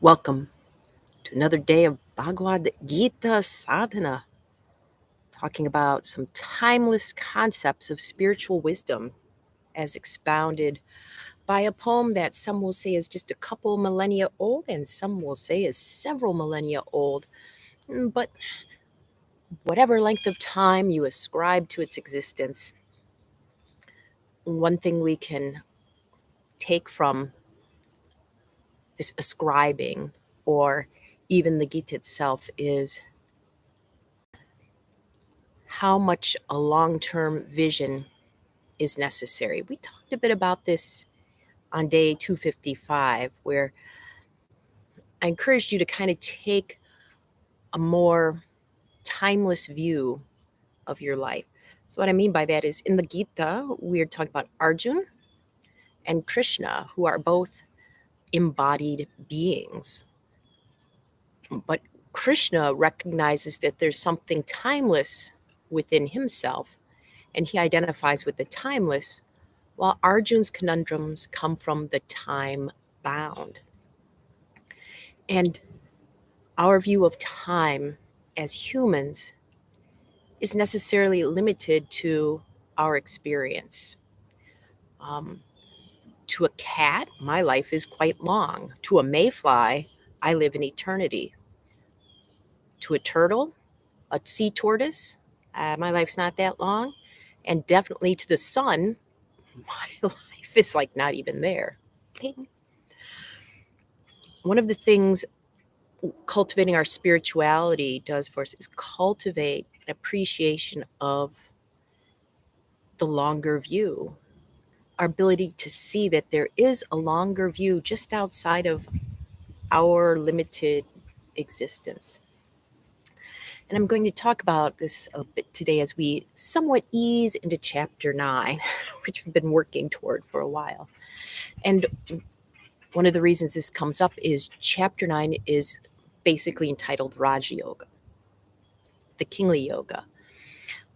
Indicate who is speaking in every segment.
Speaker 1: Welcome to another day of Bhagavad Gita Sadhana, talking about some timeless concepts of spiritual wisdom as expounded by a poem that some will say is just a couple millennia old and some will say is several millennia old. But whatever length of time you ascribe to its existence, one thing we can take from this ascribing or even the Gita itself is how much a long-term vision is necessary. We talked a bit about this on day 255, where I encouraged you to kind of take a more timeless view of your life. So, what I mean by that is in the Gita, we're talking about Arjun and Krishna, who are both embodied beings. But Krishna recognizes that there's something timeless within himself, and he identifies with the timeless, while Arjun's conundrums come from the time bound. And our view of time as humans is necessarily limited to our experience. Um, to a cat, my life is quite long. To a mayfly, I live in eternity. To a turtle, a sea tortoise, my life's not that long. And definitely to the sun, my life is like not even there. Ping. One of the things cultivating our spirituality does for us is cultivate an appreciation of the longer view, our ability to see that there is a longer view just outside of our limited existence. And I'm going to talk about this a bit today as we somewhat ease into chapter 9, which we've been working toward for a while. And one of the reasons this comes up is chapter 9 is basically entitled Raja Yoga, the kingly yoga.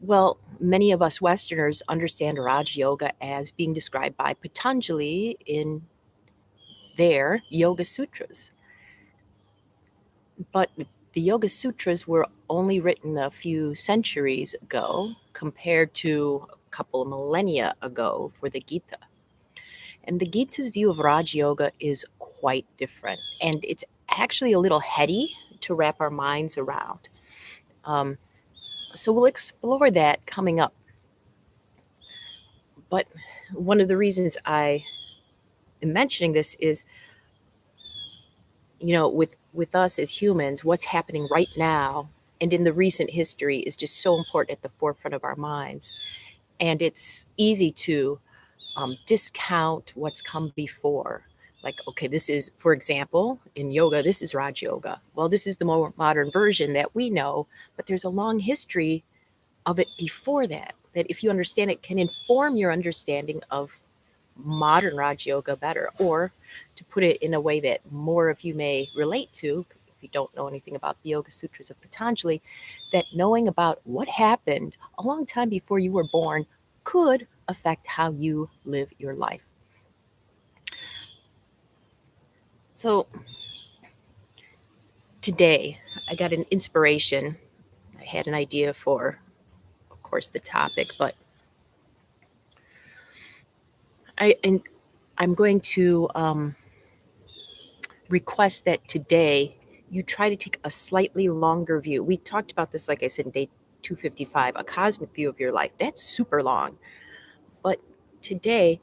Speaker 1: Well, many of us Westerners understand Raj Yoga as being described by Patanjali in their Yoga Sutras. But the Yoga Sutras were only written a few centuries ago compared to a couple of millennia ago for the Gita. And the Gita's view of Raj Yoga is quite different. And it's actually a little heady to wrap our minds around. So we'll explore that coming up. But one of the reasons I am mentioning this is, with us as humans, what's happening right now and in the recent history is just so important at the forefront of our minds. And it's easy to discount what's come before. Like, okay, this is, for example, in yoga, this is Raj Yoga. Well, this is the more modern version that we know, but there's a long history of it before that, that if you understand it, can inform your understanding of modern Raj Yoga better, or to put it in a way that more of you may relate to, if you don't know anything about the Yoga Sutras of Patanjali, that knowing about what happened a long time before you were born could affect how you live your life. So today, I got an inspiration. I had an idea for, of course, the topic, but I'm going to request that today you try to take a slightly longer view. We talked about this, like I said, in day 255, a cosmic view of your life. That's super long. But today,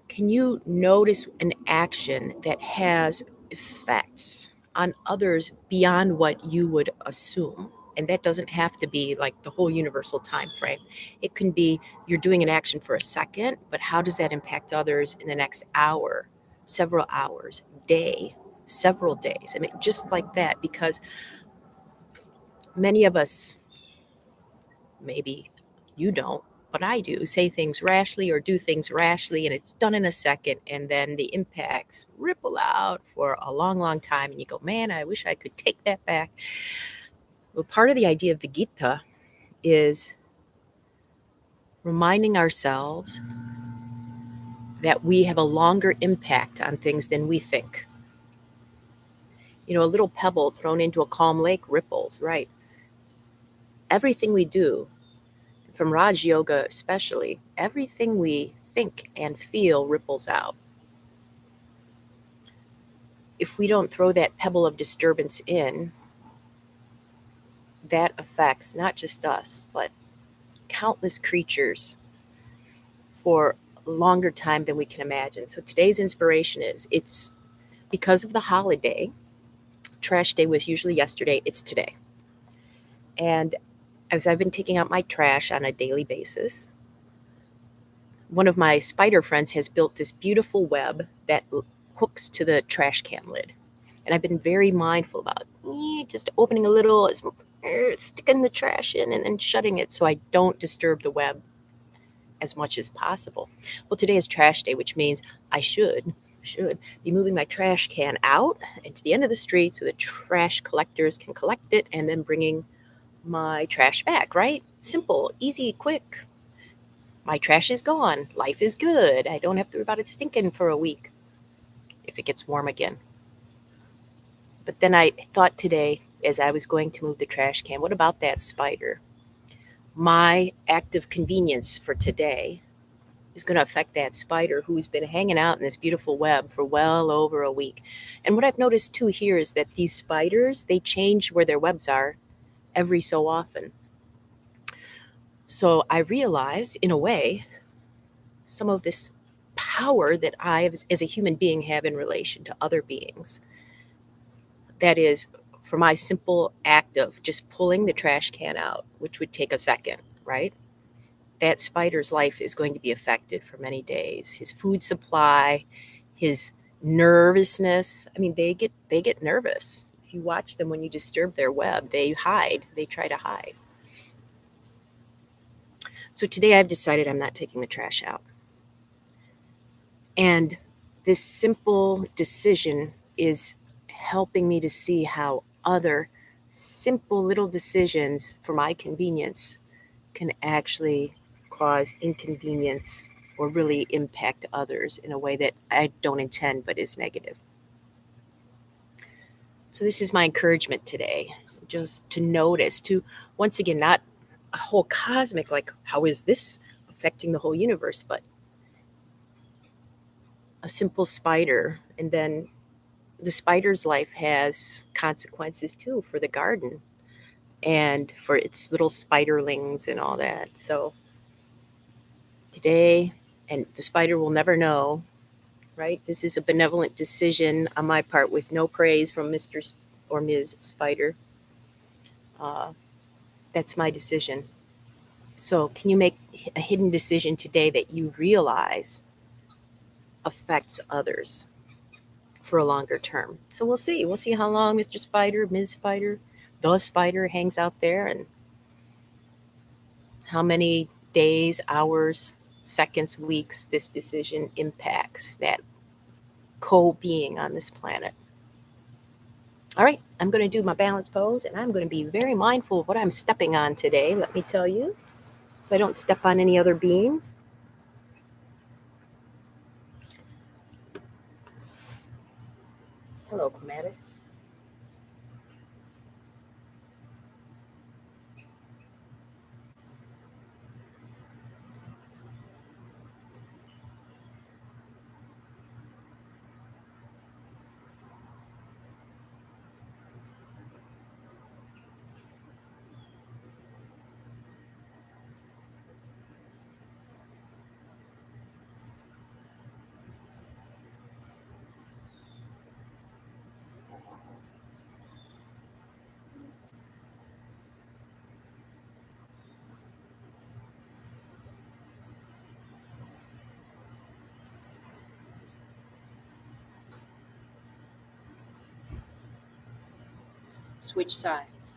Speaker 1: can you notice an action that has effects on others beyond what you would assume? And that doesn't have to be like the whole universal time frame. It can be you're doing an action for a second, but how does that impact others in the next hour, several hours, day, several days? And just like that, because many of us, maybe you don't, but I do, say things rashly or do things rashly, and it's done in a second, and then the impacts ripple out for a long, long time, and you go, man, I wish I could take that back. Well, part of the idea of the Gita is reminding ourselves that we have a longer impact on things than we think. A little pebble thrown into a calm lake ripples, right? Everything we do, from Raj Yoga especially, everything we think and feel ripples out. If we don't throw that pebble of disturbance in, that affects not just us, but countless creatures for a longer time than we can imagine. So today's inspiration is it's because of the holiday. Trash day was usually yesterday, it's today. And as I've been taking out my trash on a daily basis, one of my spider friends has built this beautiful web that hooks to the trash can lid. And I've been very mindful about just opening a little, sticking the trash in, and then shutting it so I don't disturb the web as much as possible. Well, today is trash day, which means I should be moving my trash can out and to the end of the street so the trash collectors can collect it and then bringing my trash back, right? Simple, easy, quick. My trash is gone. Life is good. I don't have to worry about it stinking for a week if it gets warm again. But then I thought today, as I was going to move the trash can, what about that spider? My act of convenience for today is going to affect that spider who's been hanging out in this beautiful web for well over a week. And what I've noticed too here is that these spiders, they change where their webs are every so often. So I realized, in a way, some of this power that I, as a human being, have in relation to other beings. That is, for my simple act of just pulling the trash can out, which would take a second, right? That spider's life is going to be affected for many days. His food supply, his nervousness. I mean, they get nervous. If you watch them when you disturb their web, they hide. They try to hide. So today I've decided I'm not taking the trash out. And this simple decision is helping me to see how other simple little decisions for my convenience can actually cause inconvenience or really impact others in a way that I don't intend but is negative. So this is my encouragement today, just to notice, to once again, not a whole cosmic, like how is this affecting the whole universe, but a simple spider. And then the spider's life has consequences too for the garden and for its little spiderlings and all that. So today, and the spider will never know, right? This is a benevolent decision on my part with no praise from Mr. or Ms. Spider. Uh, that's my decision. So, can you make a hidden decision today that you realize affects others for a longer term? So, we'll see. We'll see how long Mr. Spider, Ms. Spider, the spider hangs out there and how many days, hours, seconds, weeks this decision impacts that co being on this planet. All right, I'm going to do my balance pose and I'm going to be very mindful of what I'm stepping on today, let me tell you, so I don't step on any other beings. Hello, Clematis. Switch sides.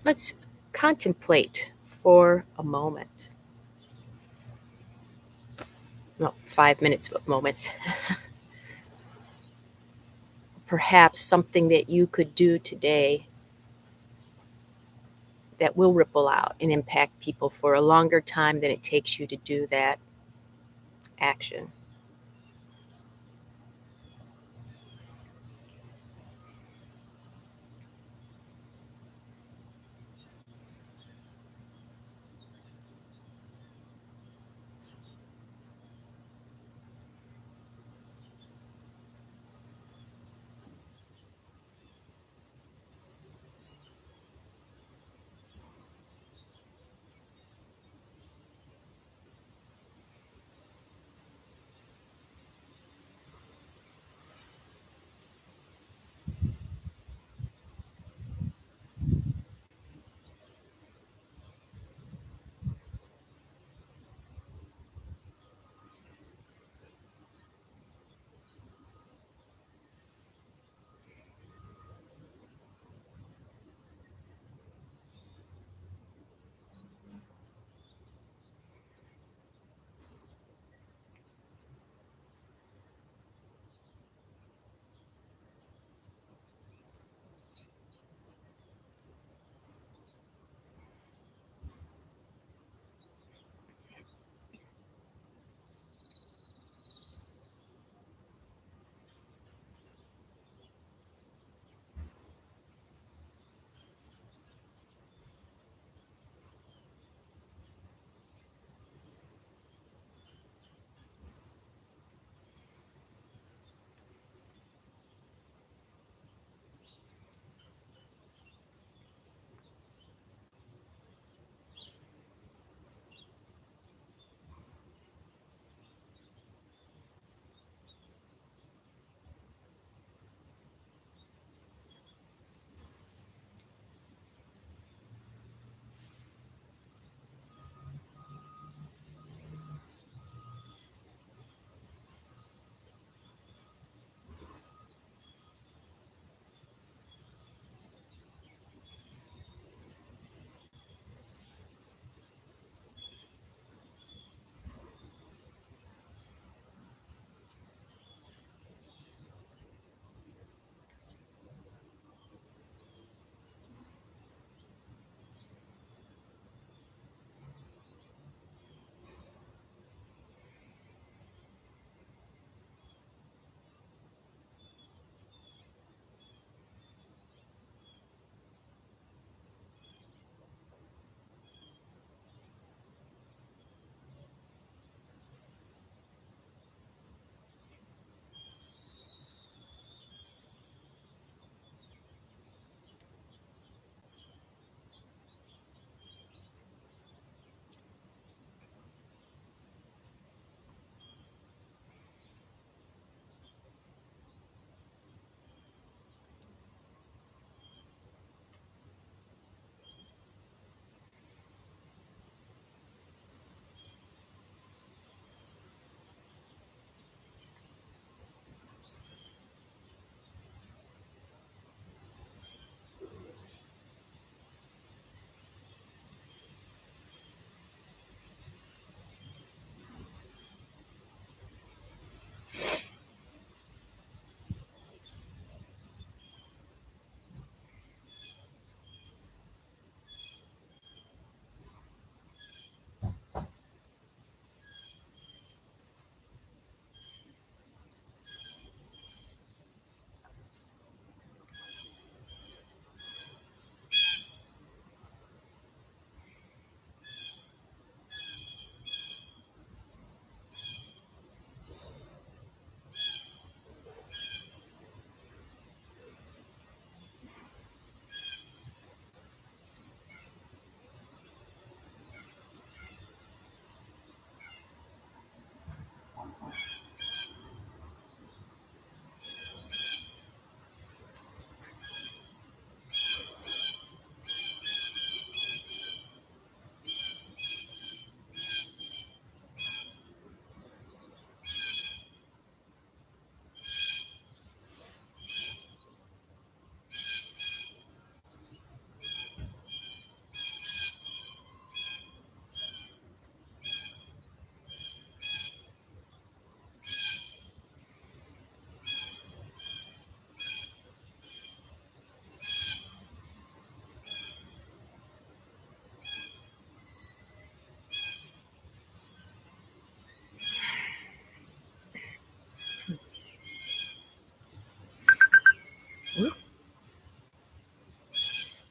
Speaker 1: Let's contemplate for a moment. Well, 5 minutes of moments. Perhaps something that you could do today that will ripple out and impact people for a longer time than it takes you to do that action.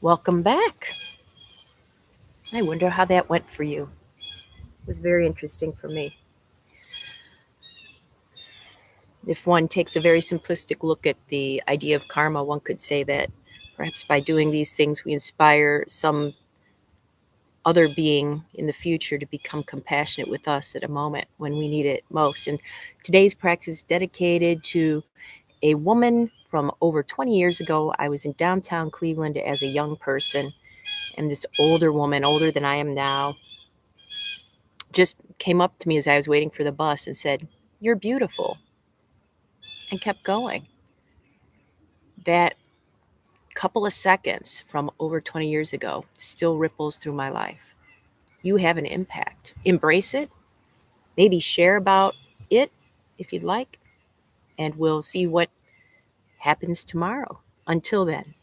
Speaker 1: Welcome back. I wonder how that went for you. It was very interesting for me. If one takes a very simplistic look at the idea of karma, one could say that perhaps by doing these things, we inspire some other being in the future to become compassionate with us at a moment when we need it most. And today's practice is dedicated to a woman from over 20 years ago. I was in downtown Cleveland as a young person, and this older woman, older than I am now, just came up to me as I was waiting for the bus and said, "You're beautiful," and kept going. That couple of seconds from over 20 years ago still ripples through my life. You have an impact. Embrace it. Maybe share about it if you'd like, and we'll see what happens tomorrow. Until then,